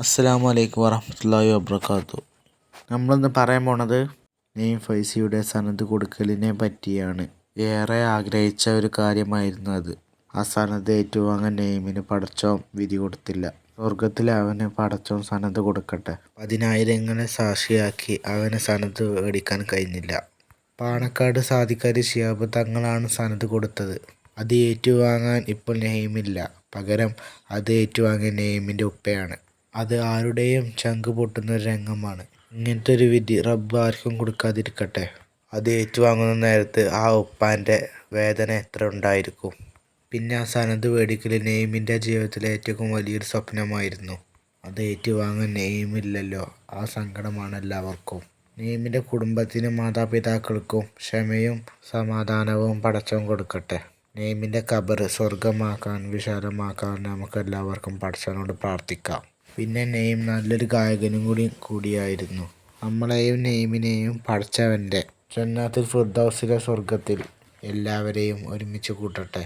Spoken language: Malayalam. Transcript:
അസ്സലാമു അലൈക്കും വറഹ്മത്തുള്ളാഹി വബറകാതുഹു. നമ്മളിന്ന് പറയാൻ പോണത് നെയിം ഫൈസിയുടെ സനത് കൊടുക്കലിനെ പറ്റിയാണ്. ഏറെ ആഗ്രഹിച്ച ഒരു കാര്യമായിരുന്നു അത്. ആ സനത് ഏറ്റുവാങ്ങാൻ നെയിമിന് പടച്ചോൻ വിധി കൊടുത്തില്ല. സ്വർഗത്തിൽ അവന് പടച്ചോൻ സനത് കൊടുക്കട്ടെ. പതിനായിരങ്ങളെ സാക്ഷിയാക്കി അവന് സനത് മേടിക്കാൻ കഴിഞ്ഞില്ല. പാണക്കാട് സാദിഖലി ശിഹാബ് തങ്ങളാണ് സനത് കൊടുത്തത്. അത് ഏറ്റുവാങ്ങാൻ ഇപ്പോൾ നെയിമില്ല. പകരം അത് ഏറ്റുവാങ്ങിയ നെയിമിൻ്റെ ഉപ്പയാണ്. അത് ആരുടെയും ചങ്ക് പൊട്ടുന്ന ഒരു രംഗമാണ്. ഇങ്ങനത്തെ ഒരു വിധി റബ്ബ് ആർക്കും കൊടുക്കാതിരിക്കട്ടെ. അത് ഏറ്റുവാങ്ങുന്ന നേരത്ത് ആ ഉപ്പാൻ്റെ വേദന എത്ര ഉണ്ടായിരിക്കും. പിന്നെ ആ സനത് മേടിക്കൽ നെയിമിൻ്റെ ജീവിതത്തിലെ ഏറ്റവും വലിയൊരു സ്വപ്നമായിരുന്നു. അത് ഏറ്റുവാങ്ങാൻ നെയിമില്ലല്ലോ. ആ സങ്കടമാണ് എല്ലാവർക്കും. നെയിമിൻ്റെ കുടുംബത്തിനും മാതാപിതാക്കൾക്കും ക്ഷമയും സമാധാനവും പടച്ചോൻ കൊടുക്കട്ടെ. നെയിമിൻ്റെ ഖബർ സ്വർഗമാക്കാൻ വിശാലമാക്കാൻ നമുക്കെല്ലാവർക്കും പടച്ചോനോട് പ്രാർത്ഥിക്കാം. പിന്നെ നെയിം നല്ലൊരു ഗായകനും കൂടിയായിരുന്നു. നമ്മളെയും നെയിമിനെയും പടച്ചവൻ്റെ ജന്നത്തുൽ ഫിർദൗസിലെ സ്വർഗത്തിൽ എല്ലാവരെയും ഒരുമിച്ച് കൂട്ടട്ടെ.